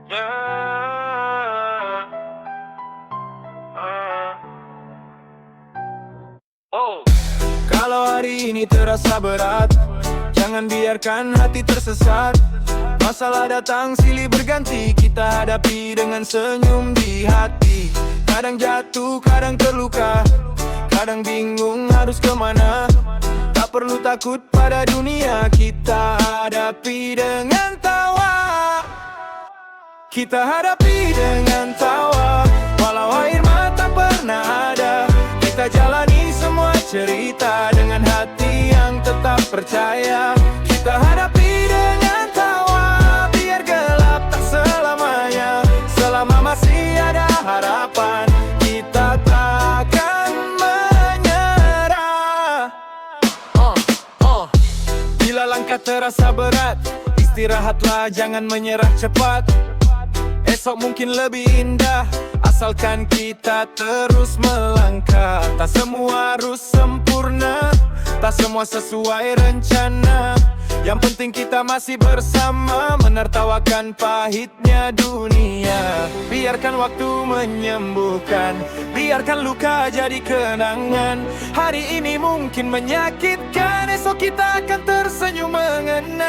Oh. Kalau hari ini terasa berat, jangan biarkan hati tersesat. Masalah datang silih berganti, kita hadapi dengan senyum di hati. Kadang jatuh, kadang terluka, kadang bingung harus kemana. Tak perlu takut pada dunia, kita hadapi dengan tawa. Kita hadapi dengan tawa, walau air mata pernah ada. Kita jalani semua cerita dengan hati yang tetap percaya. Kita hadapi dengan tawa, biar gelap tak selamanya. Selama masih ada harapan, kita takkan menyerah. Bila langkah terasa berat, istirahatlah, jangan menyerah cepat. Esok mungkin lebih indah, asalkan kita terus melangkah. Tak semua harus sempurna, tak semua sesuai rencana. Yang penting kita masih bersama, menertawakan pahitnya dunia. Biarkan waktu menyembuhkan, biarkan luka jadi kenangan. Hari ini mungkin menyakitkan, esok kita akan tersenyum mengenang.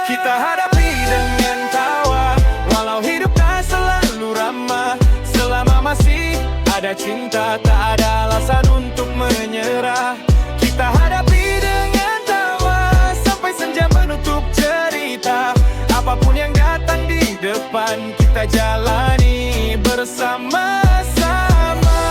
Kita hadapi dengan tawa, walau hidup tak selalu ramah. Selama masih ada cinta, tak ada alasan untuk menyerah. Kita hadapi dengan tawa, sampai senja menutup cerita. Apapun yang datang di depan, kita jalani bersama-sama.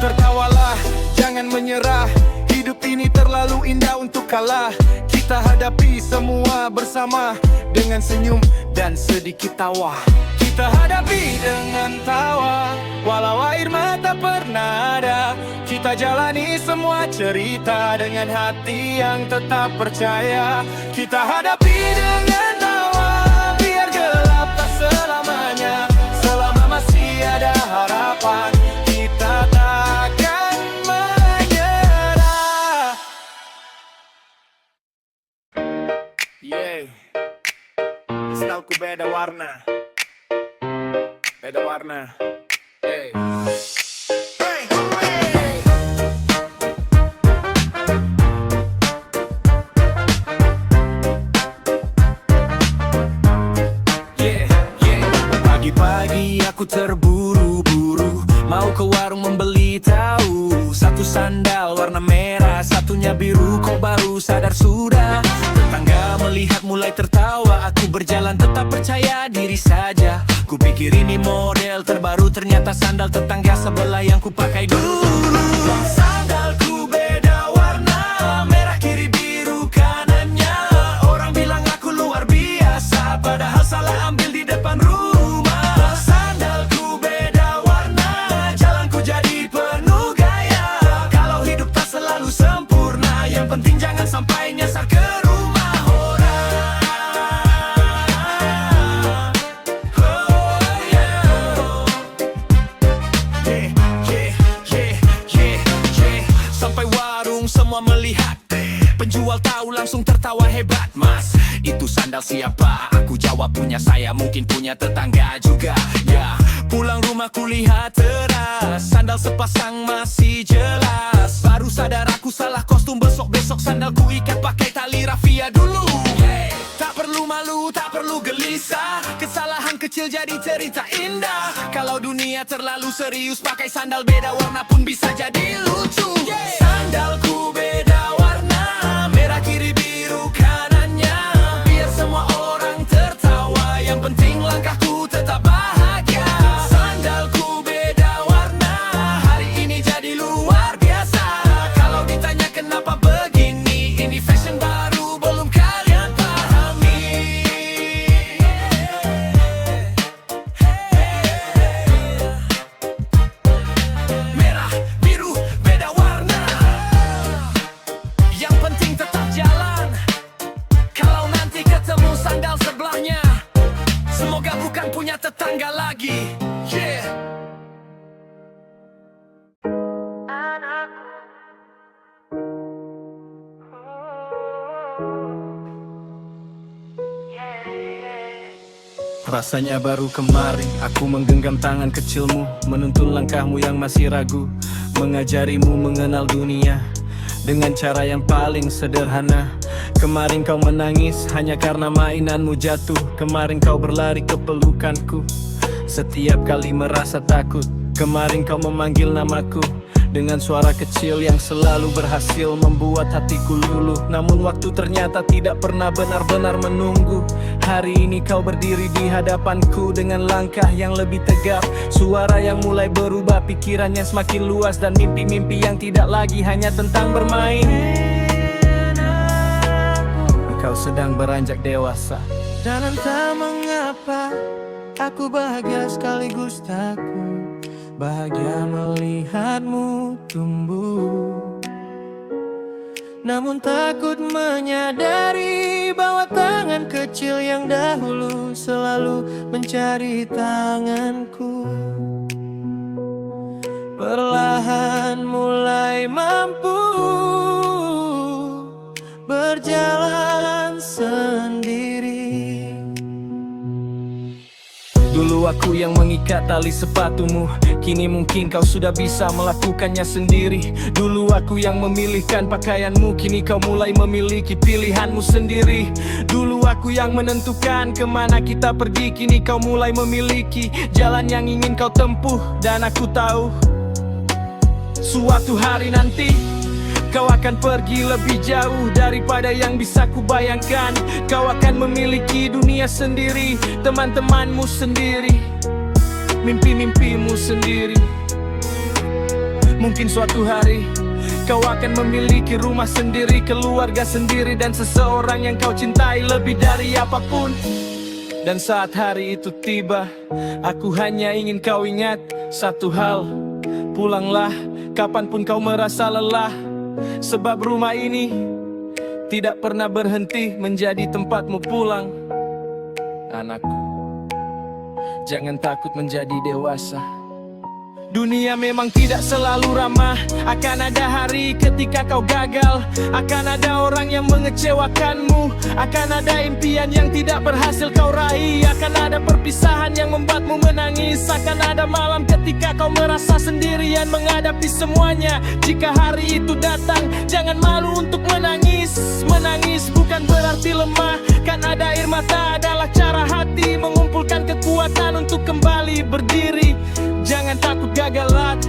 Tertawalah, jangan menyerah. Hidup ini terlalu indah untuk kalah. Kita hadapi semua bersama, dengan senyum dan sedikit tawa. Kita hadapi dengan tawa, walau air mata pernah ada. Kita jalani semua cerita dengan hati yang tetap percaya. Kita hadapi dengan tawa, biar gelap tak selamanya. Selama masih ada harapan, kita takkan menyerah. Yeah, stylku beda warna, beda warna. Hey. Hey, hooray! Yeah, yeah. Pagi-pagi aku terburu-buru, mau ke warung membeli tahu. Satu sandal warna merah, satunya biru. Kok baru sadar sudah? Tetangga melihat mulai tertawa. Aku berjalan tetap percaya diri saja. Kupikir ini model terbaru, ternyata sandal tetangga sebelah yang kupakai dulu. Sandalku beda warna, merah kiri biru kanannya. Orang bilang aku luar biasa, padahal salah ambil di depan rumah. Sandalku beda warna, jalanku jadi penuh gaya. Kalau hidup tak selalu sempurna, yang penting jangan sampai nyasar ke rumah orang. Sampai warung semua melihat, penjual tahu langsung tertawa, hebat mas. Itu sandal siapa? Aku jawab punya saya, mungkin punya tetangga juga. Ya, pulang rumah kulihat teras, sandal sepasang masih jelas. Baru sadar aku salah kostum, besok-besok sandalku ikat pakai tali rafia dulu. Tak perlu malu, tak perlu gelisah, kesalahan kecil jadi cerita indah. Kalau dunia terlalu serius, pakai sandal beda warna pun bisa jadi lucu. Sandalku beda warna, merah kiri biru kanannya. Biar semua orang tertawa, yang penting langkahku tetap bahagia. Sandalku beda warna, hari ini jadi luar biasa. Kalau ditanya kenapa begini, ini fashion baru belum kalian pahami. Merah biru beda warna, yang penting tetap jalan. Kalau nanti ketemu sandal sebelahnya, semoga bukan punya tetangga lagi. Yeah. Rasanya baru kemarin aku menggenggam tangan kecilmu, menuntun langkahmu yang masih ragu, mengajarimu mengenal dunia dengan cara yang paling sederhana. Kemarin kau menangis hanya karena mainanmu jatuh. Kemarin kau berlari ke pelukanku setiap kali merasa takut. Kemarin kau memanggil namaku dengan suara kecil yang selalu berhasil membuat hatiku luluh. Namun waktu ternyata tidak pernah benar-benar menunggu. Hari ini kau berdiri di hadapanku dengan langkah yang lebih tegap, suara yang mulai berubah, pikirannya semakin luas, dan mimpi-mimpi yang tidak lagi hanya tentang bermain. Kau sedang beranjak dewasa, dan entah mengapa aku bahagia sekaligus takut. Bahagia melihatmu tumbuh, namun takut menyadari bahwa tangan kecil yang dahulu selalu mencari tanganku perlahan mulai mampu berjalan sendiri. Dulu aku yang mengikat tali sepatumu, kini mungkin kau sudah bisa melakukannya sendiri. Dulu aku yang memilihkan pakaianmu, kini kau mulai memiliki pilihanmu sendiri. Dulu aku yang menentukan kemana kita pergi, kini kau mulai memiliki jalan yang ingin kau tempuh. Dan aku tahu suatu hari nanti kau akan pergi lebih jauh daripada yang bisa kubayangkan. Kau akan memiliki dunia sendiri, teman-temanmu sendiri, mimpi-mimpimu sendiri. Mungkin suatu hari kau akan memiliki rumah sendiri, keluarga sendiri, dan seseorang yang kau cintai lebih dari apapun. Dan saat hari itu tiba, aku hanya ingin kau ingat satu hal: pulanglah kapanpun kau merasa lelah, sebab rumah ini tidak pernah berhenti menjadi tempatmu pulang. Anakku, jangan takut menjadi dewasa. Dunia memang tidak selalu ramah. Akan ada hari ketika kau gagal, akan ada orang yang mengecewakanmu, akan ada impian yang tidak berhasil kau raih, akan ada perpisahan yang membuatmu menangis, akan ada malam ketika kau merasa sendirian menghadapi semuanya. Jika hari itu datang, jangan malu untuk menangis. Menangis bukan berarti lemah, kan ada air mata adalah cara hati mengumpulkan kekuatan untuk kembali berdiri. Jangan takut gagalan,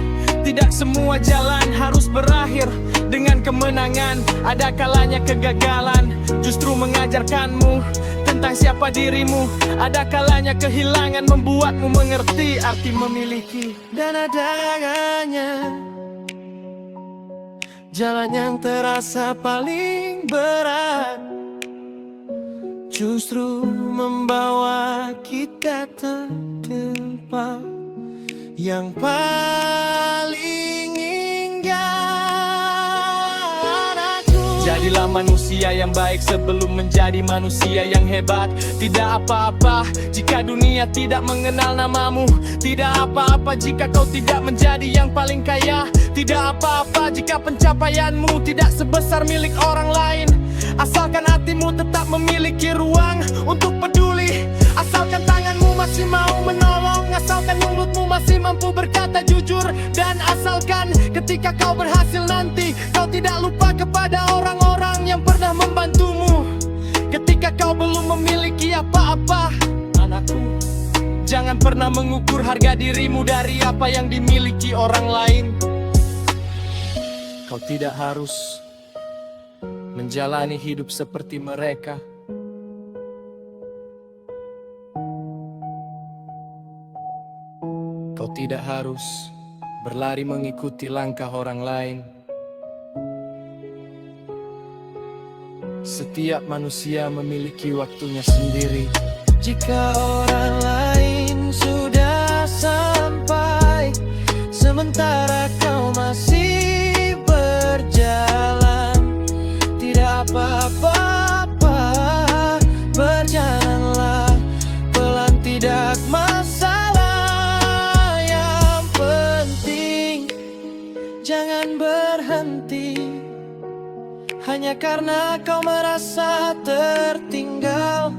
tidak semua jalan harus berakhir dengan kemenangan. Ada kalanya kegagalan justru mengajarkanmu tentang siapa dirimu. Ada kalanya kehilangan membuatmu mengerti arti memiliki. Dan ada kalanya jalan yang terasa paling berat justru membawa kita ke tempat yang paling indah. Jadilah manusia yang baik sebelum menjadi manusia yang hebat. Tidak apa-apa jika dunia tidak mengenal namamu. Tidak apa-apa jika kau tidak menjadi yang paling kaya. Tidak apa-apa jika pencapaianmu tidak sebesar milik orang lain. Asalkan hatimu tetap memiliki ruang untuk peduli, asalkan tanganmu masih mau menolong, asalkan mulutmu masih mampu berkata jujur, dan asalkan ketika kau berhasil nanti kau tidak lupa kepada orang-orang yang pernah membantumu ketika kau belum memiliki apa-apa. Anakku, jangan pernah mengukur harga dirimu dari apa yang dimiliki orang lain. Kau tidak harus menjalani hidup seperti mereka. Kau tidak harus berlari mengikuti langkah orang lain. Setiap manusia memiliki waktunya sendiri. Jika orang lain sudah sampai, sementara kau masih berjalan, tidak apa-apa, berjalanlah pelan, tidak masalah. Yang penting jangan berhenti hanya karena kau merasa tertinggal.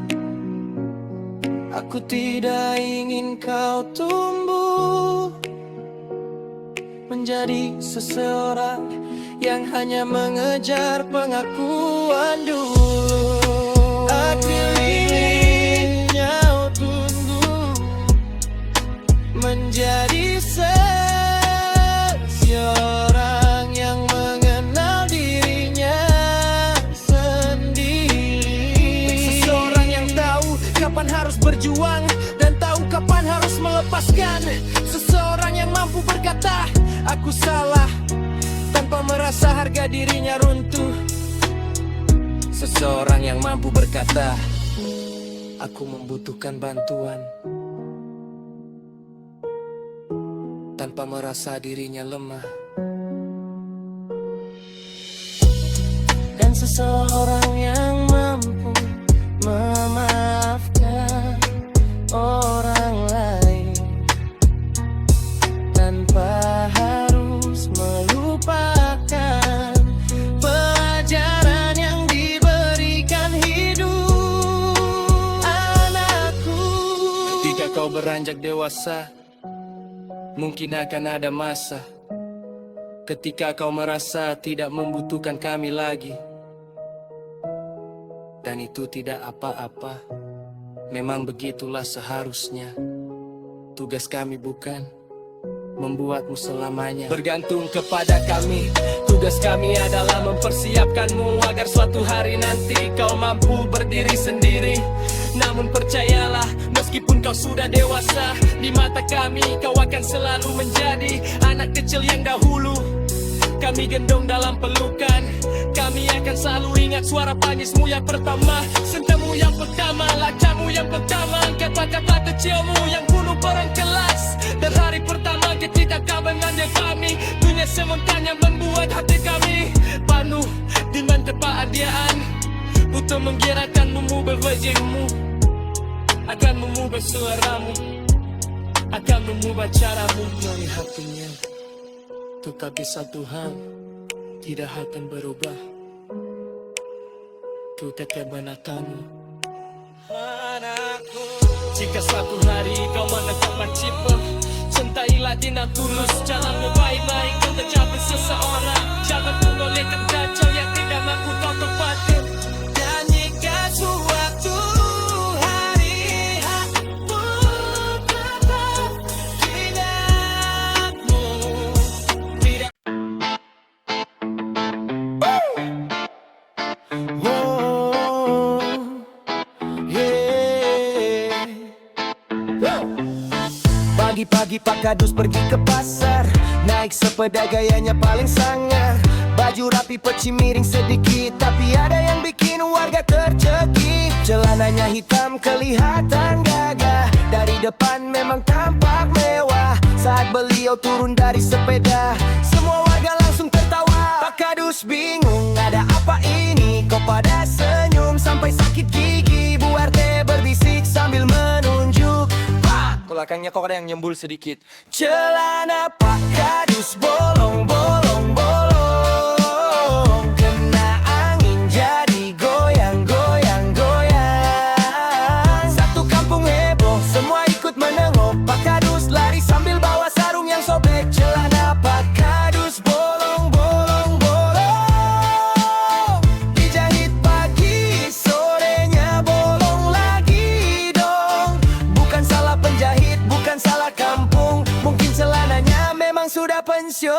Aku tidak ingin kau tumbuh menjadi seseorang yang hanya mengejar pengakuan dulu. Aku ingin kau tumbuh menjadi seseorang yang mengenal dirinya sendiri. Seseorang yang tahu kapan harus berjuang dan tahu kapan harus melepaskan. Seseorang yang mampu berkata, aku salah, tanpa merasa harga dirinya runtuh. Seseorang yang mampu berkata, aku membutuhkan bantuan, tanpa merasa dirinya lemah. Dan seseorang yang mampu memaafkan orang lain tanpa harus melupakan pelajaran yang diberikan hidup. Anakku, ketika kau beranjak dewasa, mungkin akan ada masa ketika kau merasa tidak membutuhkan kami lagi. Dan itu tidak apa-apa, memang begitulah seharusnya. Tugas kami bukan membuatmu selamanya bergantung kepada kami. Tugas kami adalah mempersiapkanmu agar suatu hari nanti kau mampu berdiri sendiri. Namun percayalah, meskipun kau sudah dewasa, di mata kami kau akan selalu menjadi anak kecil yang dahulu kami gendong dalam pelukan. Kami akan selalu ingat suara tangismu yang pertama, sentamu yang pertama, lakamu yang pertama, kata-kata kecilmu yang bunuh perang kelas. Dan hari pertama ketika kau mengambil kami, dunia sementara membuat hati kami penuh dengan kebahagiaan untuk menggerakkan mengubah wajahmu, akan mengubah suaramu, akan mengubah caramu melihatnya. Tetapi satu hal tidak akan berubah, ku tetap menatapmu. Anakku, jika suatu hari kau menetapkan cipta, cintailah dengan tulus. Jalanmu baik-baik untuk mencapai seseorang. Jangan mengolehkan kacau yang tidak mampu kau tepati. Dan jika suatu hari aku tetap ingatmu, tidak. Oh, yeah. Pagi-pagi Pak Kadus pergi ke pasar, naik sepeda gayanya paling sangar. Baju rapi peci miring sedikit, tapi ada yang bikin warga tercekik. Celananya hitam kelihatan gagah, dari depan memang tampak mewah. Saat beliau turun dari sepeda, semua warga langsung tertawa. Pak Kadus bingung, ada apa ini? Kok pada senyum sampai sakit gigi? Bu RT berbisik sambil menunjuk. Pak, belakangnya kok ada yang nyembul sedikit. Celana Pak Kadus bolong-bolong bolong, kena angin jadi goyang-goyang-goyang. Satu kampung heboh, semua ikut menengok. Pak Kadus lari sambil bawa sarung yang sobek. Celana Pak Kadus bolong-bolong bolong, dijahit pagi, sorenya bolong lagi dong. Bukan salah penjahit, bukan salah kampung, mungkin celananya memang sudah pensiun.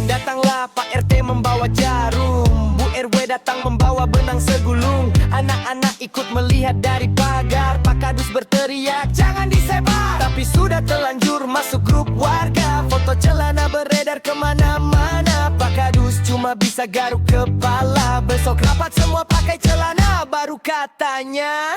Datanglah Pak RT membawa jarum, Bu RW datang membawa benang segulung. Anak-anak ikut melihat dari pagar. Pak Kadus berteriak, jangan disebar. Tapi sudah terlanjur masuk grup warga. Foto celana beredar kemana-mana. Pak Kadus cuma bisa garuk kepala. Besok rapat semua pakai celana baru katanya.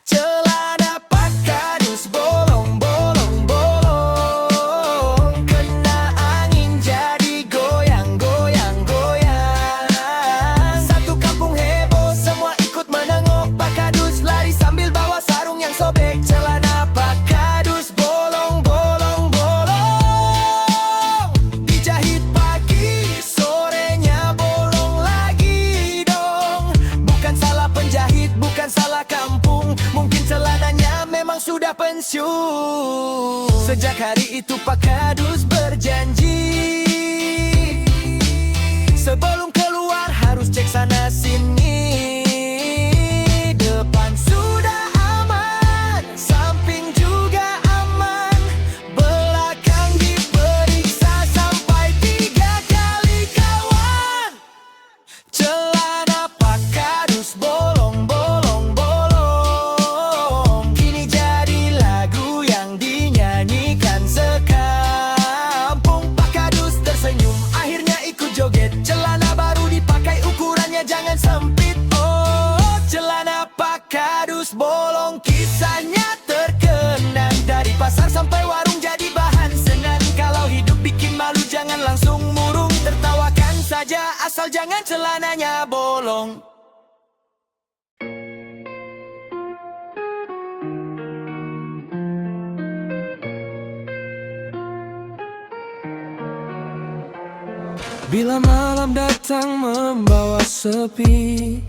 Celana Pak Kadus bolong-bolong bolong, kena angin jadi goyang-goyang-goyang. Satu kampung heboh, semua ikut menengok. Pak Kadus lari sambil bawa sarung yang sobek. Celana Pak Kadus bolong-bolong bolong, dijahit pagi, sorenya bolong lagi dong. Bukan salah penjahit, bukan salah kampung, mungkin cium. Sejak hari itu Pak Kadus berjanji, sebelum keluar harus cek sana sini. Depan sudah aman, samping juga aman, belakang diperiksa sampai 3 kali kawan. Celana Pak Kadus bolong, bolong, bolong, kini jadi lagu yang dinyanyikan sekampung. Pak Kadus tersenyum, akhirnya ikut joget. Celana baru dipakai, ukurannya jangan sempit. Oh, celana Pak Kadus bolong, kisahnya terkenang. Dari pasar sampai warung jadi bahan senang. Kalau hidup bikin malu jangan langsung murung, tertawakan saja asal jangan celananya bolong. Bila malam datang membawa sepi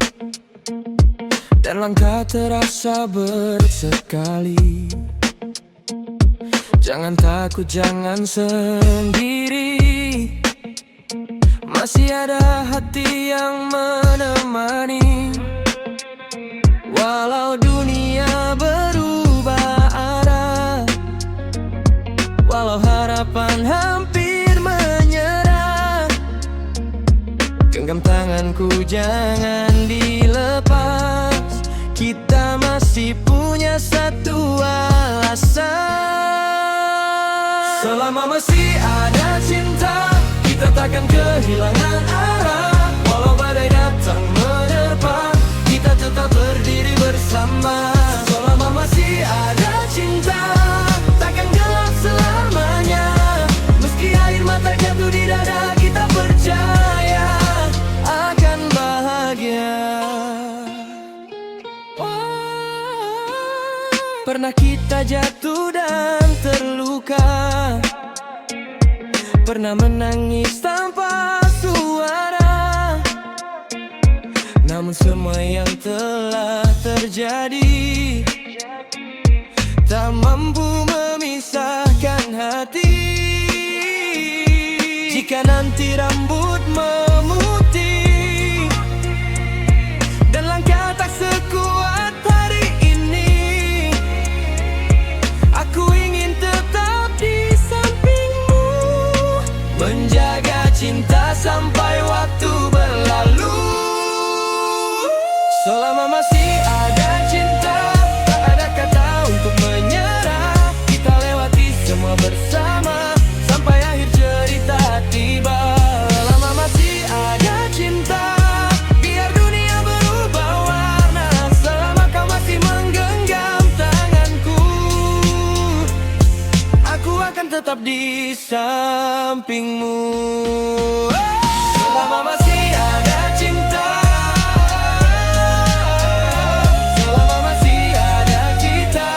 dan langkah terasa berat sekali, jangan takut, jangan sendiri. Masih ada hati yang menemani. Walau dunia berubah arah, walau harapan hampir menyerah, genggam tanganku jangan dilepas. Kita masih punya satu alasan. Selama masih ada cinta, kita takkan kehilangan arah. Walau badai datang menerpa, kita tetap berdiri bersama. Selama masih ada cinta, takkan gelap selamanya. Meski air mata jatuh di dada, kita percaya akan bahagia. Pernah kita jatuh dan terluka, pernah menangis tanpa suara. Namun semua yang telah terjadi tak mampu memisahkan hati. Jika nanti rambut memutih dan langkah tak sekuat hari ini, aku ingin tetap di sampingmu, menjaga cinta sampai waktu berlalu. Selama masih ada cinta, tak ada kata untuk menyerah. Kita lewati semua bersama sampai akhir cerita tiba. Selama masih ada cinta, biar dunia berubah warna. Selama kau masih menggenggam tanganku, aku akan tetap di sampingmu. Selama masih ada cinta, selama masih ada kita,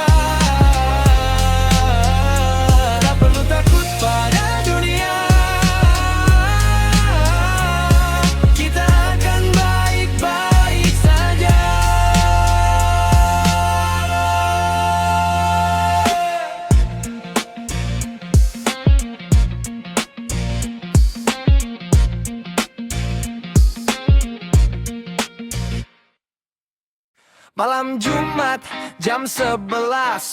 tak perlu takut pada dunia. Kita akan baik-baik saja. Malam Jumat jam 11,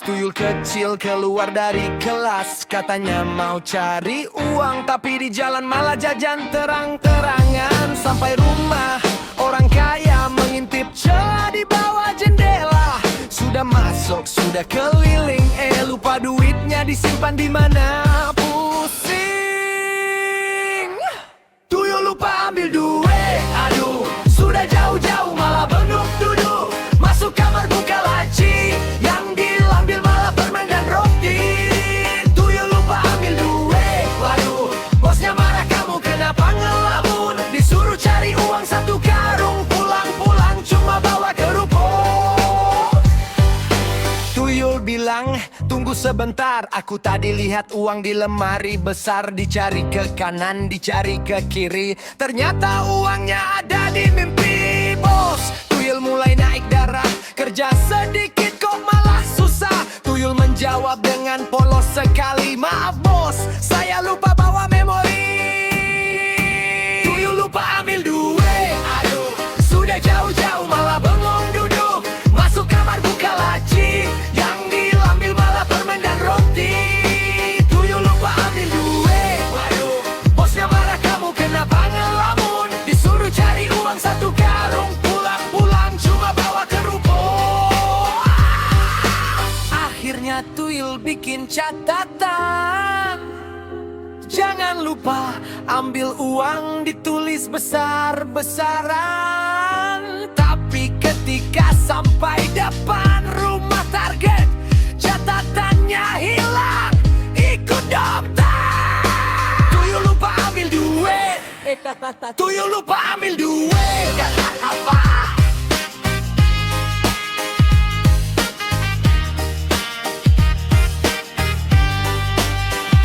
tuyul kecil keluar dari kelas. Katanya mau cari uang, tapi di jalan malah jajan terang-terangan. Sampai rumah orang kaya mengintip celah di bawah jendela. Sudah masuk, sudah keliling, lupa duitnya disimpan di mana. Pusing, tuyul lupa ambil duit. Aduh, sudah jauh-jauh malah bengong duduk. Masuk kamar buka laci, yang diambil malah permen dan roti. Tuyul lupa ambil duit. Waduh, bosnya marah, kamu kenapa ngelamun? Disuruh cari uang 1 karung, pulang-pulang cuma bawa kerupuk. Tuyul bilang, tunggu sebentar, aku tadi lihat uang di lemari besar. Dicari ke kanan, dicari ke kiri, ternyata uangnya ada di mimpi bos. Tuyul mulai naik darah, kerja sedikit kok malah susah. Tuyul menjawab dengan polos sekali, "Maaf bos, saya lupa bawa memori." Tuyul lupa ambil duit, aduh, sudah jauh-jauh malah bengong duduk. Masuk kamar buka laci, yang diambil malah permen dan roti. Tuyul lupa ambil duit, waduh, bosnya marah, "Kamu kenapa ngelamun?" Disuruh cari uang 1 karung, pulang-pulang cuma bawa kerupuk. Akhirnya Tuyul bikin catatan, "Jangan lupa ambil uang," ditulis besar-besaran. Tapi ketika sampai depan rumah target, catatannya hilang, ikut dokter. Tuyul lupa ambil duit, Tuyul lupa ambil duit. Apa?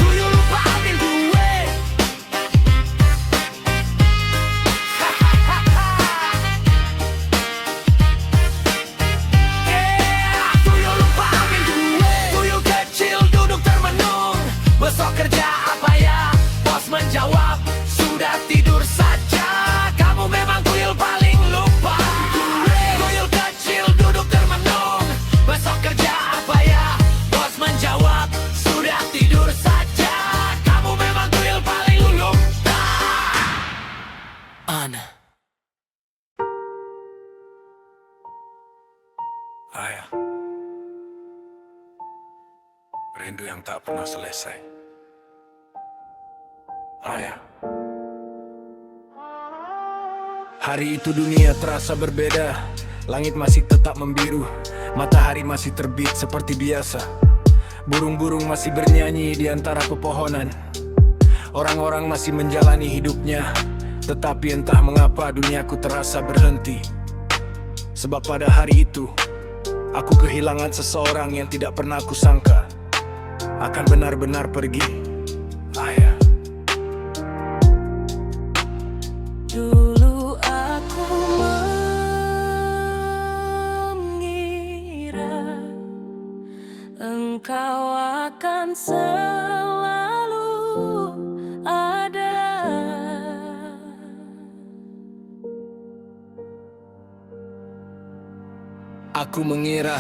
Tuyul lupa ambil duit. Tuyul lupa ambil duit. Tuyul kecil duduk termenung, "Besok kerja apa ya?" Bos menjawab, "Sudah tidur saja. Kamu memang tuyul paling lupa duit." Tuyul kecil duduk termenung, "Besok kerja apa ya?" Bos menjawab, "Sudah tidur saja. Kamu memang tuyul paling lupa." Ana. Ayah, rindu yang tak pernah selesai. Ayah. Hari itu dunia terasa berbeda. Langit masih tetap membiru, matahari masih terbit seperti biasa. Burung-burung masih bernyanyi di antara pepohonan. Orang-orang masih menjalani hidupnya. Tetapi entah mengapa duniaku terasa berhenti. Sebab pada hari itu aku kehilangan seseorang yang tidak pernah aku sangka akan benar-benar pergi. Ayah. Dulu aku mengira engkau akan selalu ada. Aku mengira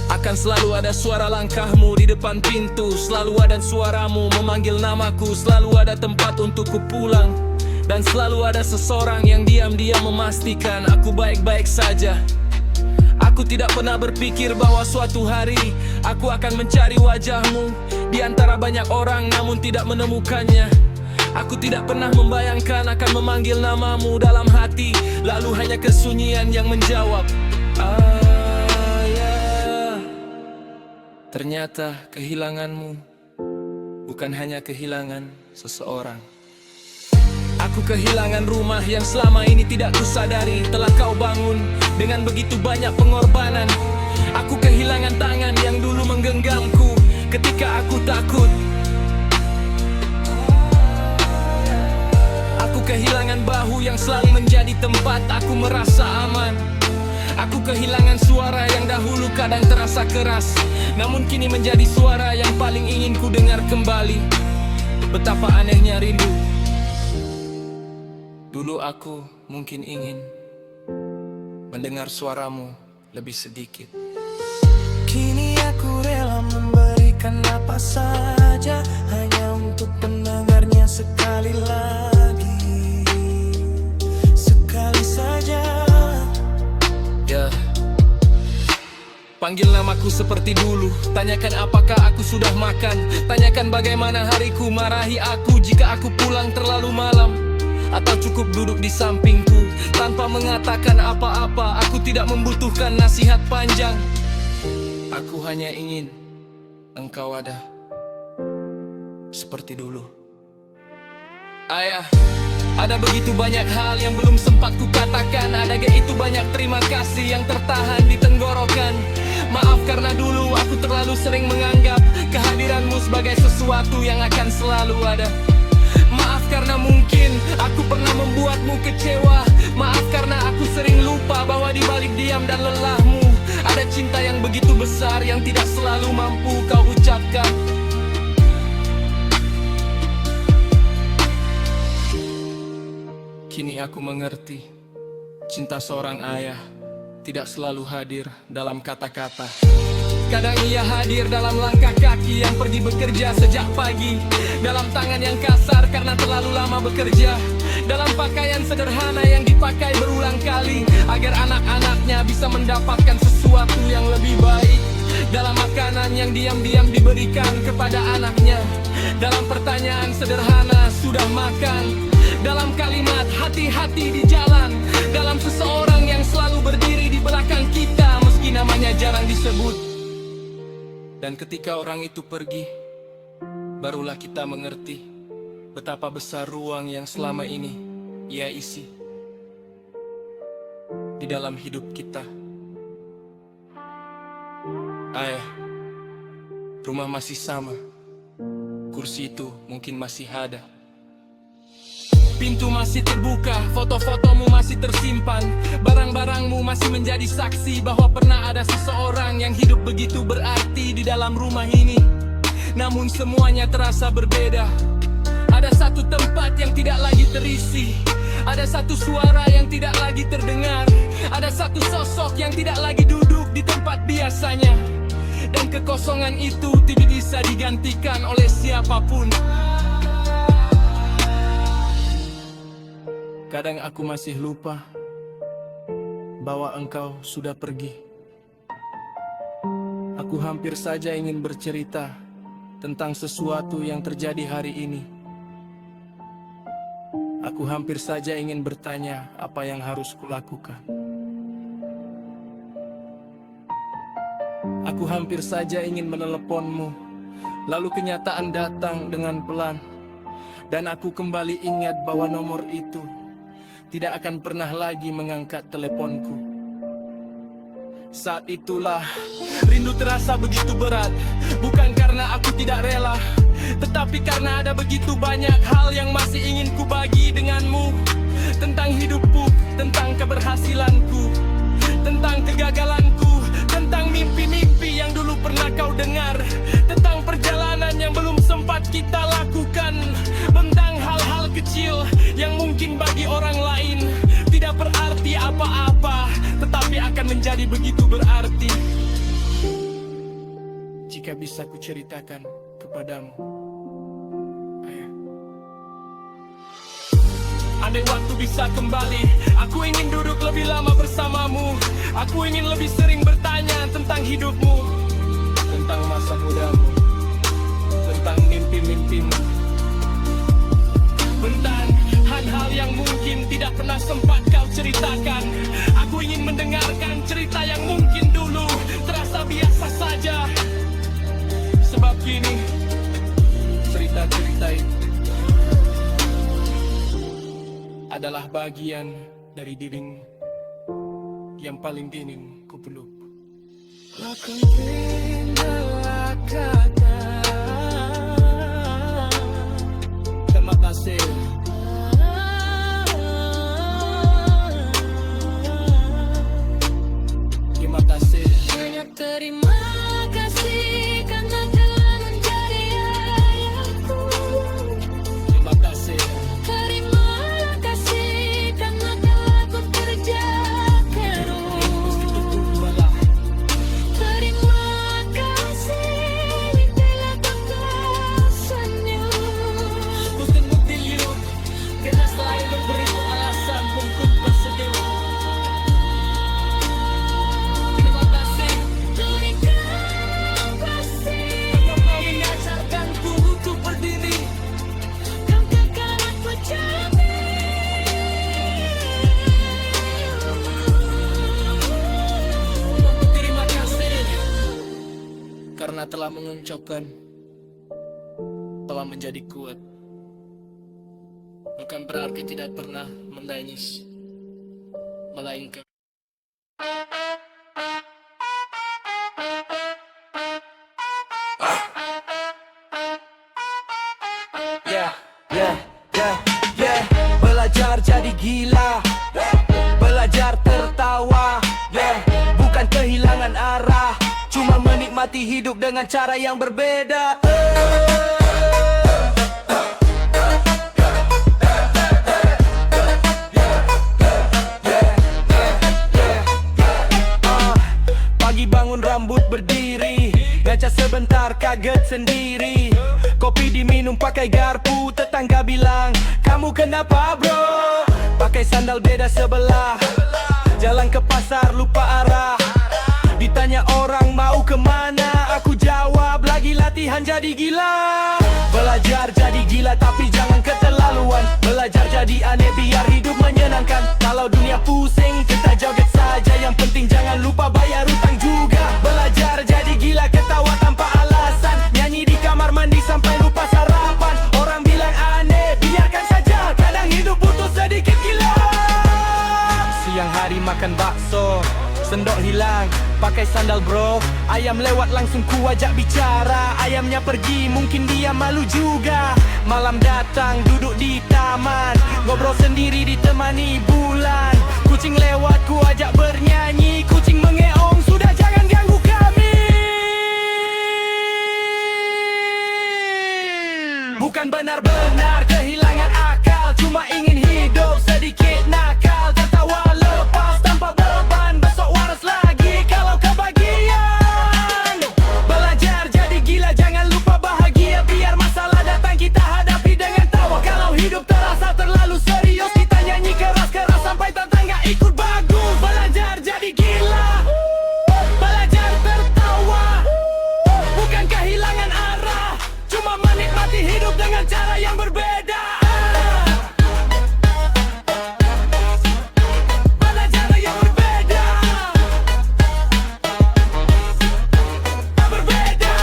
akan selalu ada suara langkahmu di depan pintu, selalu ada suaramu memanggil namaku, selalu ada tempat untukku pulang, dan selalu ada seseorang yang diam-diam memastikan aku baik-baik saja. Aku tidak pernah berpikir bahwa suatu hari aku akan mencari wajahmu di antara banyak orang namun tidak menemukannya. Aku tidak pernah membayangkan akan memanggil namamu dalam hati, lalu hanya kesunyian yang menjawab, "Ayah." Ternyata kehilanganmu bukan hanya kehilangan seseorang. Aku kehilangan rumah yang selama ini tidak kusadari telah kau bangun dengan begitu banyak pengorbanan. Aku kehilangan tangan yang dulu menggenggamku ketika aku takut. Aku kehilangan bahu yang selalu menjadi tempat aku merasa aman. Aku kehilangan suara yang dahulu kadang terasa keras, namun kini menjadi suara yang paling ingin ku dengar kembali. Betapa anehnya rindu. Dulu aku mungkin ingin mendengar suaramu lebih sedikit. Kini aku rela memberikan apa saja hanya untuk mendengarnya sekali lagi. Sekali saja. Ya, panggil namaku seperti dulu. Tanyakan apakah aku sudah makan. Tanyakan bagaimana hariku. Marahi aku jika aku pulang terlalu malam, atau cukup duduk di sampingku tanpa mengatakan apa-apa. Aku tidak membutuhkan nasihat panjang. Aku hanya ingin engkau ada seperti dulu. Ayah, ada begitu banyak hal yang belum sempat kukatakan. Ada begitu banyak terima kasih yang tertahan di tenggorokan. Maaf karena dulu aku terlalu sering menganggap kehadiranmu sebagai sesuatu yang akan selalu ada. Maaf karena mungkin aku pernah membuatmu kecewa. Maaf karena aku sering lupa bahwa di balik diam dan lelahmu Ada cinta yang begitu besar yang tidak selalu mampu kau ucapkan. Kini aku mengerti, cinta seorang ayah tidak selalu hadir dalam kata-kata. Kadang ia hadir dalam langkah kaki yang pergi bekerja sejak pagi, dalam tangan yang kasar karena terlalu lama bekerja, dalam pakaian sederhana yang dipakai berulang kali agar anak-anaknya bisa mendapatkan sesuatu yang lebih baik, dalam makanan yang diam-diam diberikan kepada anaknya, dalam pertanyaan sederhana sudah makan, dalam kalimat hati-hati di jalan, dalam seseorang yang selalu berdiri di belakang kita meski namanya jarang disebut. Dan ketika orang itu pergi, barulah kita mengerti betapa besar ruang yang selama ini ia isi di dalam hidup kita. Ayah, rumah masih sama, kursi itu mungkin masih ada, pintu masih terbuka, foto-fotomu masih tersimpan, barang-barangmu masih menjadi saksi bahwa pernah ada seseorang yang hidup begitu berarti di dalam rumah ini. Namun semuanya terasa berbeda. Ada satu tempat yang tidak lagi terisi, ada satu suara yang tidak lagi terdengar, ada satu sosok yang tidak lagi duduk di tempat biasanya. Dan kekosongan itu tidak bisa digantikan oleh siapapun. Kadang aku masih lupa bahwa engkau sudah pergi. Aku hampir saja ingin bercerita tentang sesuatu yang terjadi hari ini. Aku hampir saja ingin bertanya apa yang harus kulakukan. Aku hampir saja ingin meneleponmu, lalu kenyataan datang dengan pelan, dan aku kembali ingat bahwa nomor itu tidak akan pernah lagi mengangkat teleponku. Saat itulah rindu terasa begitu berat, bukan karena aku tidak rela, tetapi karena ada begitu banyak hal yang masih ingin ku bagi denganmu. Tentang hidupku, tentang keberhasilanku, tentang kegagalanku, tentang mimpi-mimpi yang dulu pernah kau dengar, tentang perjalanan yang belum sempat kita lakukan, tentang hal-hal kecil yang mungkin bagi orang lain tidak berarti apa-apa, tetapi akan menjadi begitu berarti jika bisa kuceritakan kepadamu. Ayah, andai waktu bisa kembali, aku ingin duduk lebih lama bersamamu. Aku ingin lebih sering bertanya tentang hidupmu, tentang masa mudamu, tentang mimpi-mimpimu, tentang hal-hal yang mungkin tidak pernah sempat kau ceritakan. Aku ingin mendengarkan cerita yang mungkin dulu terasa biasa saja, sebab kini cerita-cerita itu adalah bagian dari dirimu yang paling ingin ku peluk. Akan pindah kata. Terima kasih. Terima kasih. Banyak terima kasih karena telah menjadi ayahku. Terima kasih. Terima kasih karena telah kukerjakan. Terima kasih telah kau senyum. Gusto mo diliw, kaya selalu memberi alasan untuk bersedia. Terima kasih. Terima kasih Kau mengajarkanku untuk berdiri. kau takkan aku Terima kasih karena telah mengencokkan, telah menjadi kuat. Bukan berarti tidak pernah menangis, melainkan Belajar jadi gila, belajar tertawa, bukan kehilangan dengan cara yang berbeda. Pagi bangun rambut berdiri, ngaca sebentar kaget sendiri. Kopi diminum pakai garpu, tetangga bilang, kamu kenapa bro? Pakai sandal beda sebelah, jalan ke pasar lupa arah. Ditanya orang mau kemana, aku jawab lagi latihan jadi gila. Belajar jadi gila tapi jangan keterlaluan. Belajar jadi aneh biar hidup menyenangkan. Kalau dunia pusing kita joget saja, yang penting jangan lupa bayar utang juga. Belajar jadi gila ketawa tanpa alasan, nyanyi di kamar mandi sampai lupa sarapan. Orang bilang aneh, biarkan saja, kadang hidup butuh sedikit gila. Siang hari makan bakso, sendok hilang, pakai sandal bro. Ayam lewat langsung ku ajak bicara. Ayamnya pergi mungkin dia malu juga. Malam datang duduk di taman, ngobrol sendiri ditemani bulan. Kucing lewat ku ajak bernyanyi. Kucing mengeong, sudah jangan ganggu kami. Bukan benar-benar kehilangan akal, cuma ingin hidup sedikit nakal. Tertawa lepas tanpa beban, besok waras lagi kalau kebagian. Belajar jadi gila, jangan lupa bahagia. Biar masalah datang kita hadapi dengan tawa. Kalau hidup terasa terlalu serius, kita nyanyi keras-keras sampai tetangga ikut bagus. Belajar jadi gila, belajar tertawa, bukan kehilangan arah, cuma menikmati hidup dengan cara yang berbeda. Belajar yang berbeda, berbeda,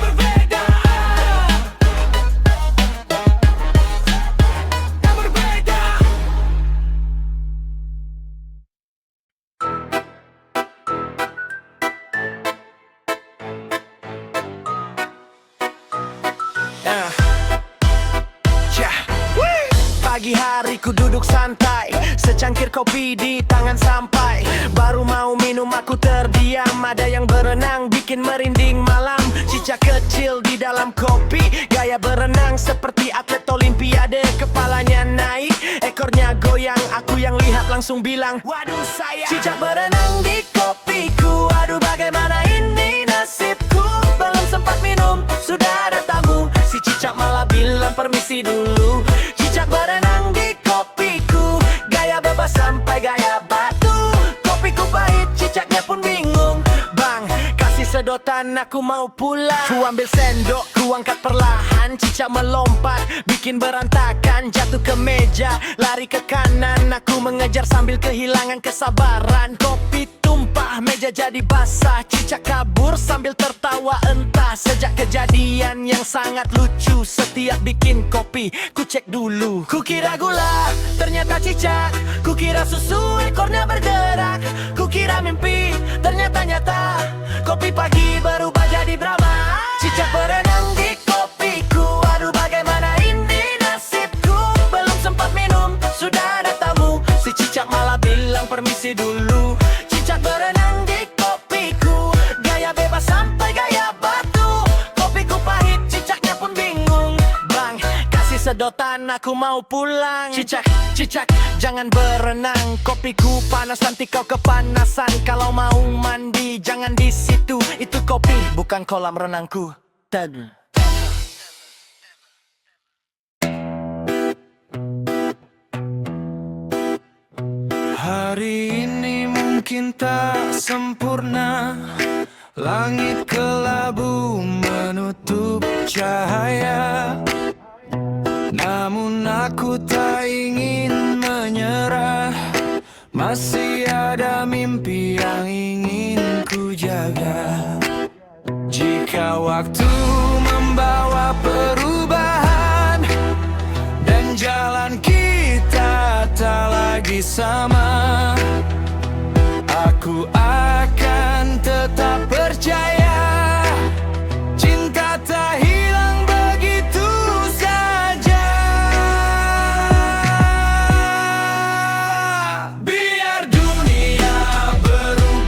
berbeda, berbeda. Pagi hari ku duduk santai, secangkir kopi di tangan sampai. Baru mau minum aku terdiam, ada yang berenang bikin merinding malam. Cicak kecil di dalam kopi, gaya berenang seperti atlet olimpiade. Kepalanya naik, ekornya goyang, aku yang lihat langsung bilang, waduh sayang. Cicak berenang di kopiku, aduh bagaimana ini nasibku. Belum sempat minum, sudah ada tamu. Si cicak malah bilang permisi dulu. Cicak berenang di kopiku, gaya bebas sampai gaya batu. Kopiku pahit, cicaknya pun bingung. Bang, kasih sedotan, aku mau pulang. Ku ambil sendok, ku angkat perlahan. Cicak melompat, bikin berantakan. Jatuh ke meja, lari ke kanan. Aku mengejar sambil kehilangan kesabaran. Kopi tumpah, meja jadi basah. Cicak kabur sambil tertawa entah. Sejak kejadian yang sangat lucu, setiap bikin kopi, ku cek dulu. Ku kira gula, ternyata cicak. Ku kira susu, ekornya bergerak. Ku kira mimpi, ternyata nyata. Kopi pagi berubah jadi drama. Cicak berenang di kopiku, aduh bagaimana ini nasibku. Belum sempat minum, sudah ada tamu. Si cicak malah bilang permisi dulu. Cicak berenang di kopiku, gaya bebas sampai gaya batu. Kopiku pahit, cicaknya pun bingung. Bang, kasih sedotan, aku mau pulang. Cicak, cicak, jangan berenang. Kopiku panas, nanti kau kepanasan. Kalau mau mandi, jangan di situ. Itu kopi, bukan kolam renangku. Tad. Hari ini mungkin tak sempurna, langit kelabu menutup cahaya. Namun aku tak ingin menyerah, masih ada mimpi yang ingin ku jaga. Jika waktu membawa perubahan dan jalan kita tak lagi sama, aku akan tetap percaya. Cinta tak hilang begitu saja. Biar dunia berubah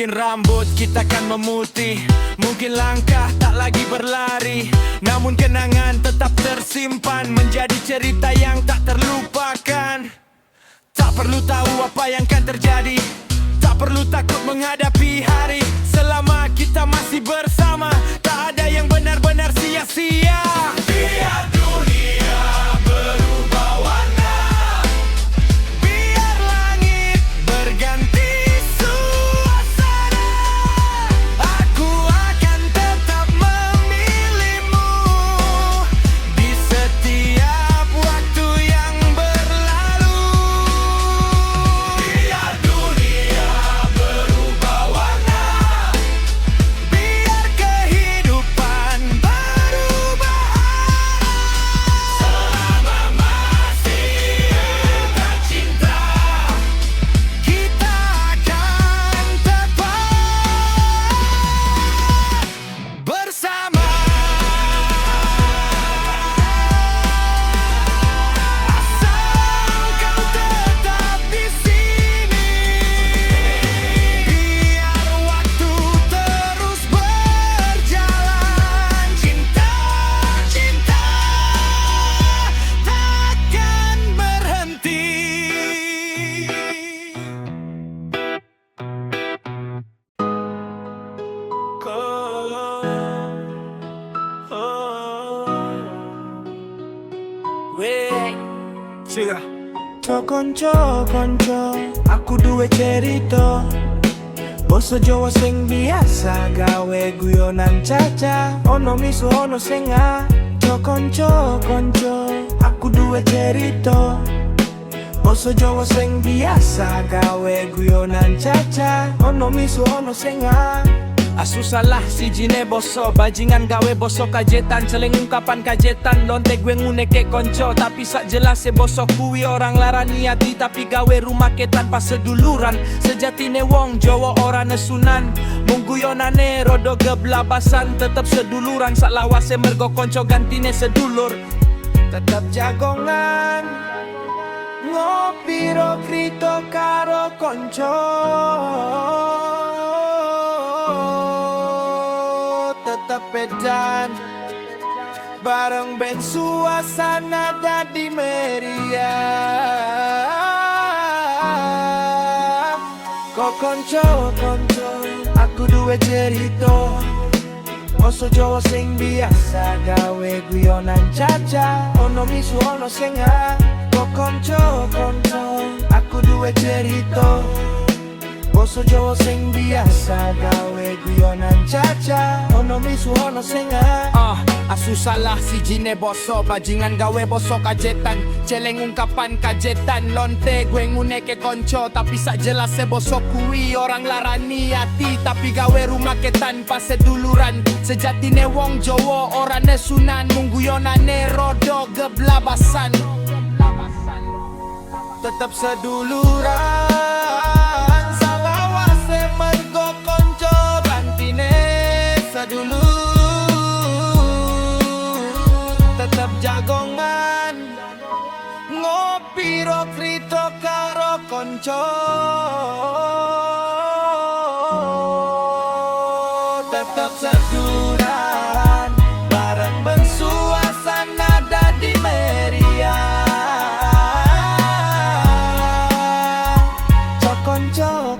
Mungkin rambut kita kan memutih, mungkin langkah tak lagi berlari, namun kenangan tetap tersimpan menjadi cerita yang tak terlupakan. Tak perlu tahu apa yang akan terjadi, tak perlu takut menghadapi hari. Selama kita masih bersama, tak ada yang benar-benar sia-sia. Biar dunia berubah warna, biar langit berganti suasana, aku akan tetap memilihmu di setiap waktu yang berlalu. Biar dunia berubah warna, biar kehidupan berubah arah. Selama masih ada cinta, kita akan tetap bersama. Asal kau tetap di sini, biar waktu terus berjalan. Cinta, cinta takkan berhenti. Konco, aku duwe cerita. Basa Jawa sing biasa gawe guyonan caca. Ono miso ono senga. Konco, aku duwe cerita. Basa Jawa sing biasa gawe guyonan caca. Ono miso ono senga. Asu salah si jine boso, bajingan gawe boso kajetan, celeng ungkapan kajetan, lonte gue nguneke konco, tapi sak jelas se boso kuwi orang larani hati, tapi gawe rumah ke tanpa seduluran. Sejatine wong Jawa ora nesunan, mung guyonane rodo geblabasan, tetep seduluran, sak lawase mergo konco gantine sedulur. Tetep jagongan, ngopi ro krito karo konco. Tetap edan, bareng ben suasana dadi meriah. Kok konco, aku duwe cerita. Basa Jawa sing biasa gawe guyonan caca. Ono misu ono senga. Kok konco, aku duwe cerita. Basa Jawa sing biasa gawe guyonan caca. Ono misu ono senga. Asu salah si jine boso, bajingan gawe boso kajetan, celeng ungkapan kajetan, lonte gue nguneke konco, tapi sak jelas se boso kuwi orang larani hati, tapi gawe rumah ke tanpa seduluran. Sejatine wong Jawa ora nesunan, mung guyonane rodo geblabasan. Tetap seduluran, salawase mergo konco gantine sedulur. Tetap jagongan, ngopi ro krito karo konco. Tetap seduran, bareng ben suasana dadi meriah.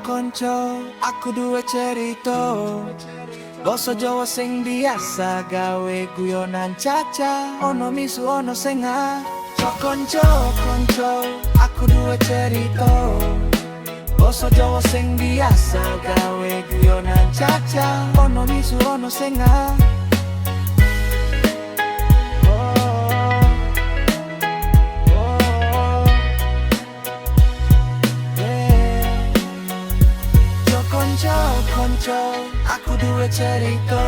Konco, aku duwe cerita. Basa Jawa sing biasa gawe guyonan caca. Ono misu ono senga. Konco, aku duwe cerita. Basa Jawa sing biasa gawe guyonan caca. Ono misu ono senga. Konco, aku duwe cerita.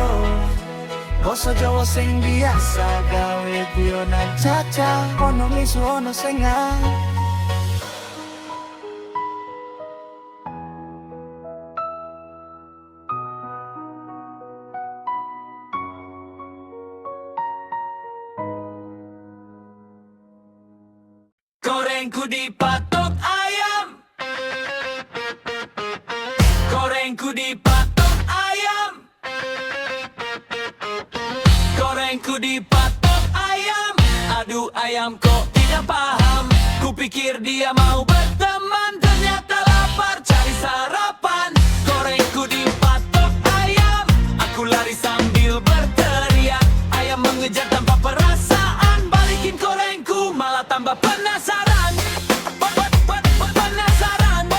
Basa Jawa sing biasa gawe guyonan caca. Ono misu ono senga. Gorengku dipatok ayam, gorengku dipatok ayam, gorengku dipatok ayam. Aduh ayam kok tidak paham, kupikir dia mau berteman, ternyata lapar cari sarapan. Gorengku dipatok ayam, aku lari sambil berteriak. Ayam mengejar tanpa perasaan, balikin gorengku malah tambah penasaran. Penasaran,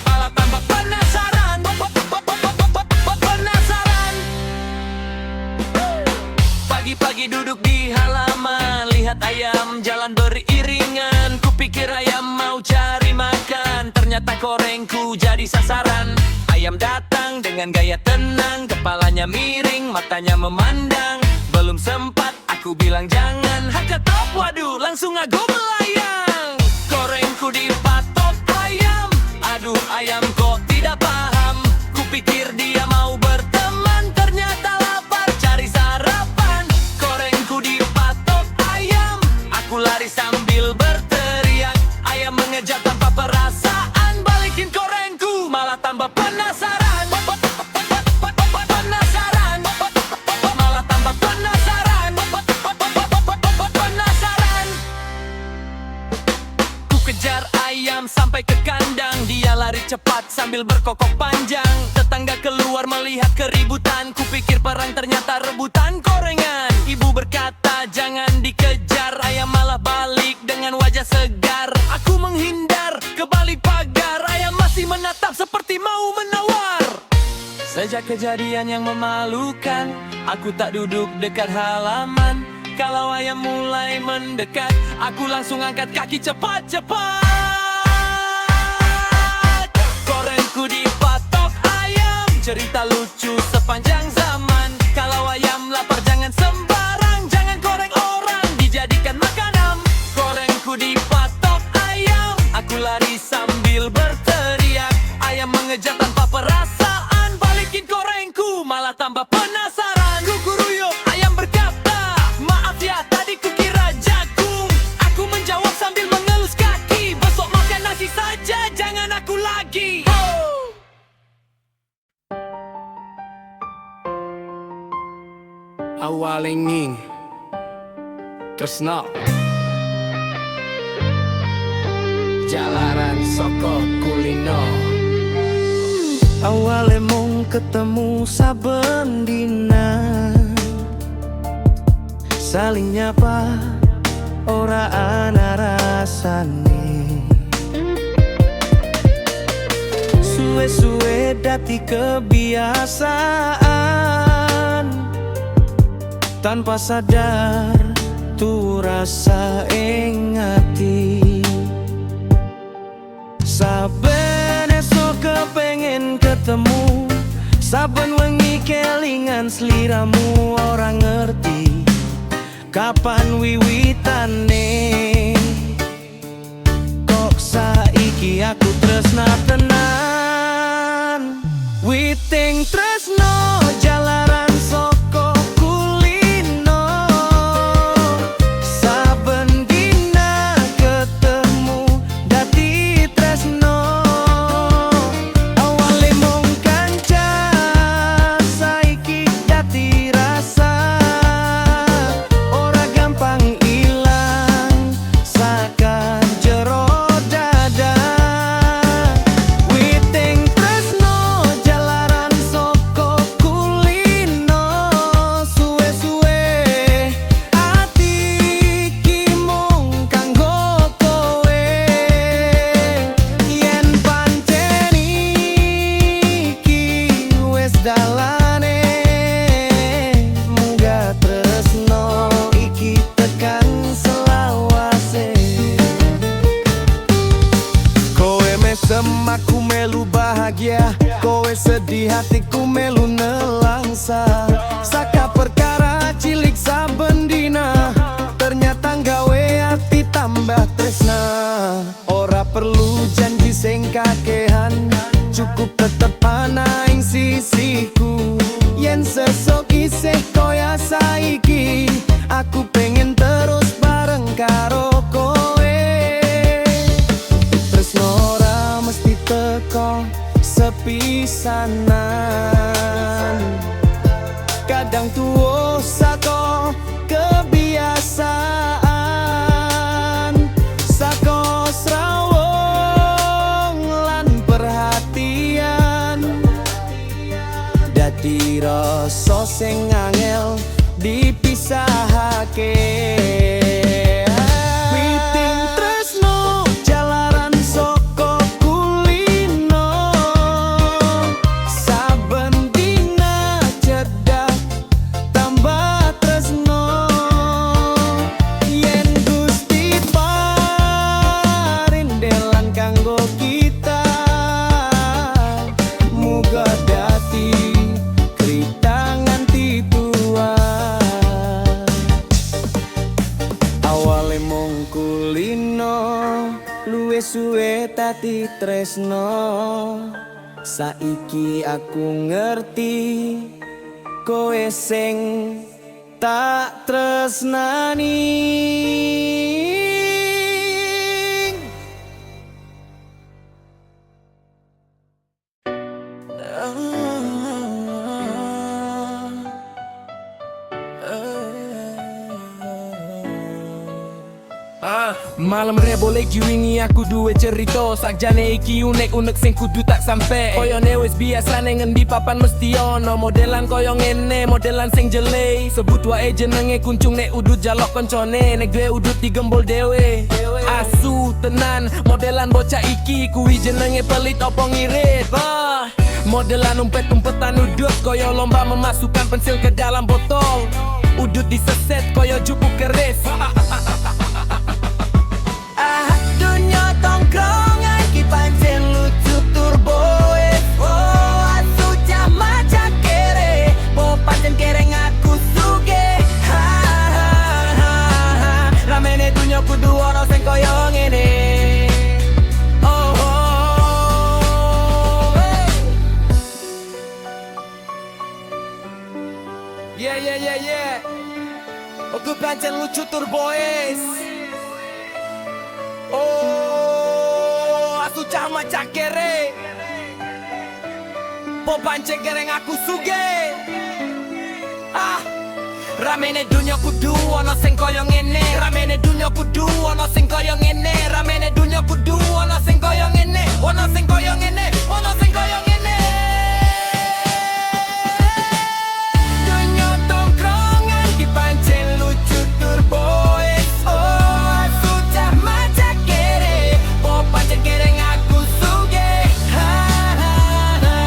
malah tambah penasaran. Penasaran. Pagi-pagi duduk di halaman, lihat ayam jalan beriringan. Kupikir ayam mau cari makan, ternyata gorengku jadi sasaran. Ayam datang dengan gaya tenang, kepalanya miring, matanya memandang. Belum sempat aku bilang jangan, hajar top, waduh langsung aku melayang. Gorengku dipatok ayam, aduh ayam kok tidak paham. Kupikir dia mau berteman, ternyata lapar cari sarapan. Gorengku dipatok ayam, aku lari sambil berteriak. Ayam mengejar tanpa perasaan, balikin gorengku malah tambah penasaran. Penasaran, malah tambah penasaran. Penasaran. Ku kejar ayam sampai ke kandang, dia lari cepat sambil berkokok panjang. Tetangga keluar melihat keributan, kupikir perang ternyata rebutan gorengan. Ibu berkata jangan dikejar, ayam malah balik dengan wajah segar. Aku menghindar ke balik pagar, ayam masih menatap seperti mau menawar. Sejak kejadian yang memalukan, aku tak duduk dekat halaman. Kalau ayam mulai mendekat, aku langsung angkat kaki cepat-cepat. Gorengku dipatok ayam, cerita lucu sepanjang zaman. Kalau ayam lapar jangan sembarang, jangan goreng orang, dijadikan makanan. Gorengku dipatok ayam, aku lari sambil berteriak. Ayam mengejar tanpa perasaan, balikin gorengku malah tambah penasaran. Guguruyup ayam berkata, maaf ya tadi kukira jagung. Aku menjawab sambil mengelus kaki, besok makan nasi saja, jangan aku lagi. Awalinging Tresno Jalaran Soko Kulino. Awale mung ketemu saben dina, saling nyapa ora ana rasane. Suwe-suwe dadi kebiasaan, tanpa sadar tu rasa ing ati. Saben esok kepengen ketemu, saben wengi kelingan sliramu. Orang ngerti kapan wiwitane, kok saiki aku tresna tenan. Witing tresno jalaran soko kulino, saben dina ketemu dadi tresno. Awale mung kanca, saiki dadi rasa. Ora gampang ilang saka jero dada. Witing tresno jalaran soko kulino, suwe-suwe ati ki mung kanggo kowe. Yen pancen iki wis dalane, munggah tresno iki tekan selawase. Kowe mesem aku melu bahagia, kowe sedih hatiku melu nelangsa. Saka perkara cilik saben dina, ternyata nggawe hati tambah tresna. Ora perlu janji sing kakehan, cukup tetep ana ing sisiku. Yen sesok isih koyo saiki, aku pengen terus bareng karo kowe. Tresno ora mesti teko sepi pesanan. Kadang tuo sako kebiasaan, sako srawong lan perhatian. Dadi rasa sing angel dipisahake. Meeting tresno jalaran soko kulino, saben dina cedak tambah tresno. Yen Gusti parindelan kanggo kita, muga dadi krita nganti tua. Awale mung kulino, luwih suwe tati tresno. Saiki aku ngerti kowe sing tak tresnani. Malam rebo lagi wingi aku duwe cerita, sakjane iki unek-unek sing kudu tak sampe. Koyone wis biasane ngendi papan mesti ono, modelan koyo ngene, modelan sing jelek. Sebut wae jenenge kuncung nek udut jalok koncone, nek duwe udut digembol dewe. Asu tenan, modelan bocah iki kuwi jenenge pelit opo ngirit. Modelan umpet-umpetan udut koyo lomba memasukkan pensil ke dalam botol. Udut diseset koyo jupuk keris. Dunia tongkrongan ki pancen lucu turboes. Oh asu jama cakere, bo pancen kereng aku suge. Ha ha ha ha, ramene dunia kudu ono sing koyo ngene. Oh oh, hey. Yeah yeah yeah yeah, aku pancen lucu turboes. Oh, asu cama cakere, po pancen kereng aku suge. Ramene dunia kudu ono sing koyo ngene, ramene dunia kudu ono sing koyo ngene, ramene dunia kudu ono sing koyo ngene, ono sing koyo ngene, ono sing koyo ngene. Dunia tongkrongan ki pancen lucu turboes. Oh, asu cama cakere, po pancen kereng aku suge. Ha ha ha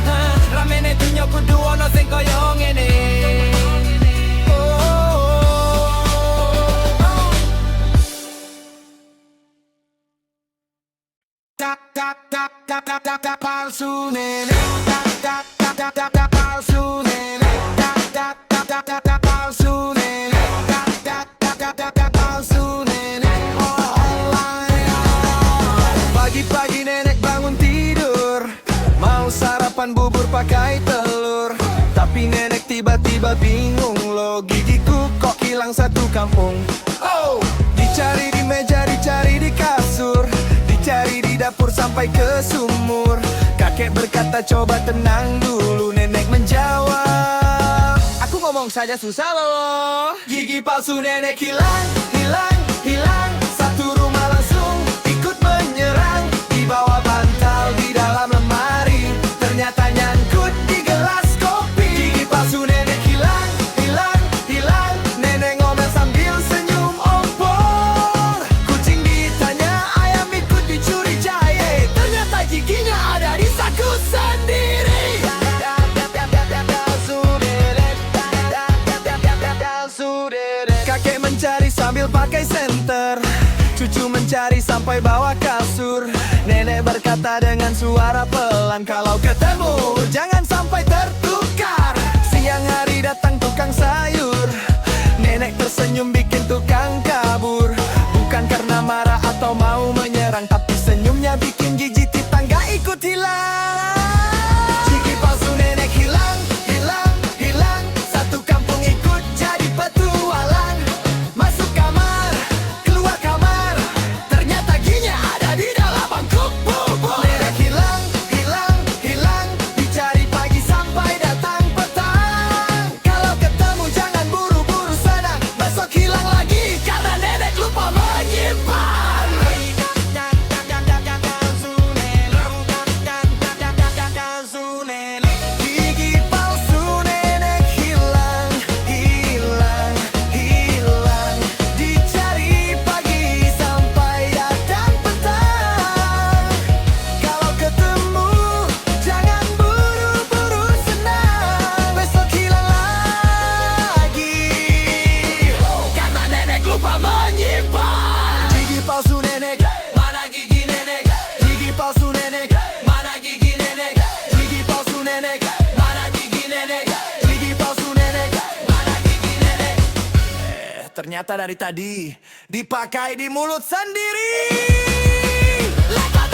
ha, ramene dunia kudu ono sing koyo ngene. Palsu nene, palsu nene, palsu nene, palsu nene. Pagi-pagi nenek bangun tidur, mau sarapan bubur pakai telur. Tapi nenek tiba-tiba bingung, lo gigiku kok hilang satu kampung. Oh, dicari di meja, dicari di kasur, dicari di dapur sampai ke sumur. Kakek berkata coba tenang dulu, nenek menjawab, aku ngomong saja susah loh. Gigi palsu nenek hilang, hilang, hilang. Satu rumah langsung ikut menyerang. Di bawah bantal, di dalam lemari, ternyata nyangkut di gelas kopi. Gigi palsu nenek hilang, hilang, hilang. Nenek ngomel sambil senyum ompong. Kucing ditanya, ayam ikut dicuri jahe. Ternyata giginya ada di saku sendiri. Kakek mencari sambil pakai senter, cucu mencari sampai bawa kasur. Nenek berkata dengan suara pelan, kalau ketemu jangan sampai tertukar. Siang hari datang tukang sayur, nenek tersenyum bikin tukang kabur. Bukan karena marah atau mau menyerang, tapi senyumnya bikin gigi tetangga ikut hilang. Gigi palsu nenek hilang, hilang, hilang. Satu kampung ikut jadi petualang. Masuk kamar, keluar kamar, ternyata giginya ada di dalam bangkuk bubur. Nenek hilang, hilang, hilang. Dicari ternyata dari tadi dipakai di mulut sendiri. Lepas